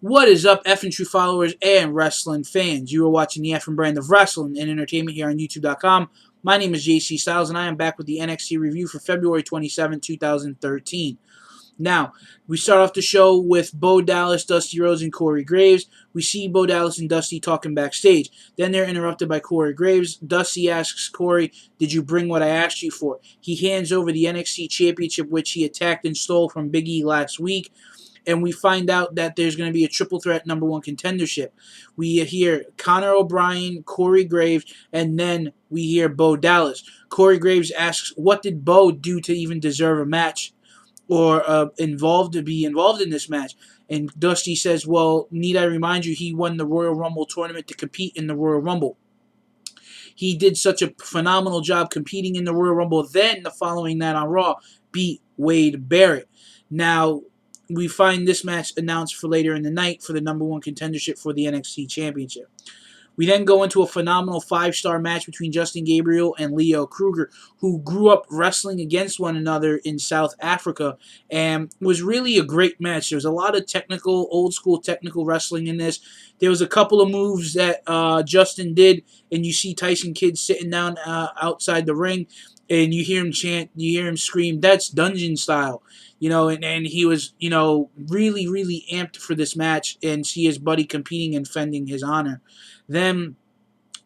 What is up, F and True followers and wrestling fans? You are watching the F and brand of wrestling and entertainment here on YouTube.com. My name is JC Styles, and I am back with the NXT review for February 27, 2013. Now, we start off the show with Bo Dallas, Dusty Rhodes, and Corey Graves. We see Bo Dallas and Dusty talking backstage. Then they're interrupted by Corey Graves. Dusty asks Corey, "Did you bring what I asked you for?" He hands over the NXT Championship, which he attacked and stole from Big E last week. And we find out that there's going to be a triple threat number one contendership. We hear Connor O'Brien, Corey Graves, and then we hear Bo Dallas. Corey Graves asks, what did Bo do to even deserve a match or be involved in this match? And Dusty says, well, need I remind you, he won the Royal Rumble tournament to compete in the Royal Rumble. He did such a phenomenal job competing in the Royal Rumble. Then, the following night on Raw, beat Wade Barrett. Now, we find this match announced for later in the night for the number one contendership for the NXT Championship. We then go into a phenomenal 5-star match between Justin Gabriel and Leo Kruger, who grew up wrestling against one another in South Africa, and was really a great match. There was a lot of old school technical wrestling in this. There was a couple of moves that Justin did, and you see Tyson Kidd sitting down outside the ring, and you hear him chant, you hear him scream, "That's Dungeon style." And he was, really, really amped for this match and see his buddy competing and defending his honor. Then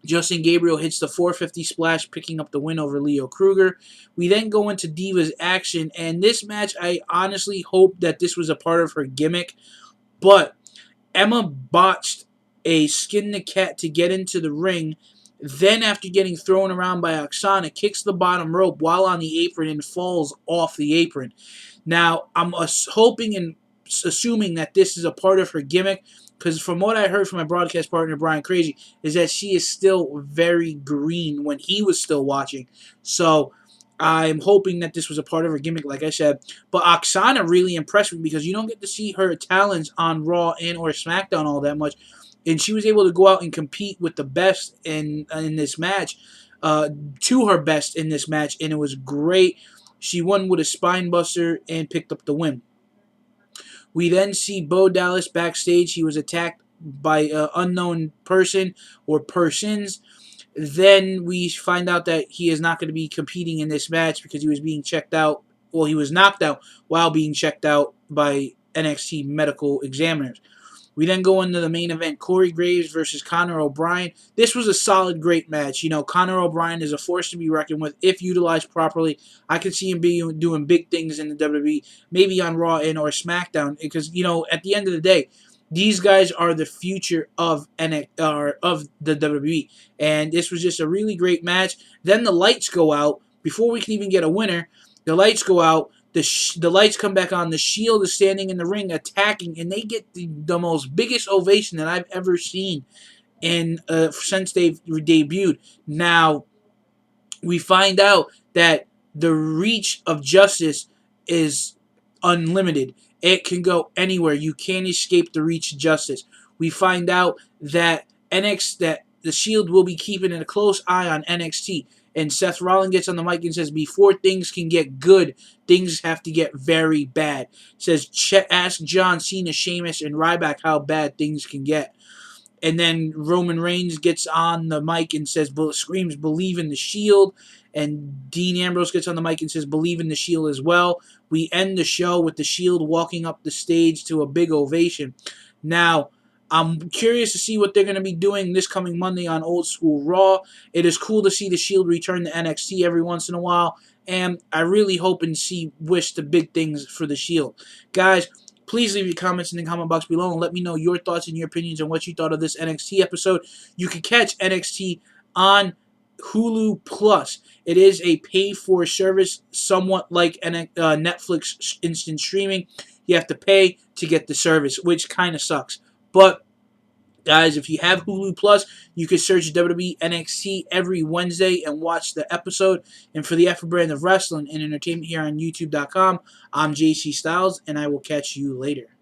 Justin Gabriel hits the 450 splash, picking up the win over Leo Kruger. We then go into Divas action, and this match, I honestly hope that this was a part of her gimmick, but Emma botched a skin the cat to get into the ring. Then, after getting thrown around by Oksana, kicks the bottom rope while on the apron and falls off the apron. Now, I'm hoping and assuming that this is a part of her gimmick, because from what I heard from my broadcast partner, Brian Crazy, is that she is still very green when he was still watching. So, I'm hoping that this was a part of her gimmick, like I said. But Oksana really impressed me because you don't get to see her talents on Raw and or SmackDown all that much. And she was able to go out and compete with the best in this match, to her best in this match, and it was great. She won with a spine buster and picked up the win. We then see Bo Dallas backstage. He was attacked by an unknown person or persons. Then we find out that he is not going to be competing in this match because he was being checked out. Well, he was knocked out while being checked out by NXT medical examiners. We then go into the main event, Corey Graves versus Connor O'Brien. This was a solid, great match. Connor O'Brien is a force to be reckoned with if utilized properly. I could see him doing big things in the WWE, maybe on Raw and or SmackDown, because, at the end of the day, these guys are the future of the WWE. And this was just a really great match. Then the lights go out. Before we can even get a winner, the lights go out. The lights come back on. The Shield is standing in the ring attacking, and they get the most biggest ovation that I've ever seen since they've debuted. Now, we find out that the reach of justice is unlimited. It can go anywhere. You can't escape the reach of justice. We find out that that the Shield will be keeping a close eye on NXT. And Seth Rollins gets on the mic and says, before things can get good, things have to get very bad. Says, ask John Cena, Sheamus, and Ryback how bad things can get. And then Roman Reigns gets on the mic and screams, believe in the Shield. And Dean Ambrose gets on the mic and says, believe in the Shield as well. We end the show with the Shield walking up the stage to a big ovation. Now, I'm curious to see what they're going to be doing this coming Monday on Old School Raw. It is cool to see the Shield return to NXT every once in a while, and I really hope and wish the big things for the Shield. Guys, please leave your comments in the comment box below and let me know your thoughts and your opinions on what you thought of this NXT episode. You can catch NXT on Hulu Plus. It is a pay-for service, somewhat like Netflix instant streaming. You have to pay to get the service, which kind of sucks. But, guys, if you have Hulu Plus, you can search WWE NXT every Wednesday and watch the episode. And for the F brand of wrestling and entertainment here on YouTube.com, I'm JC Styles, and I will catch you later.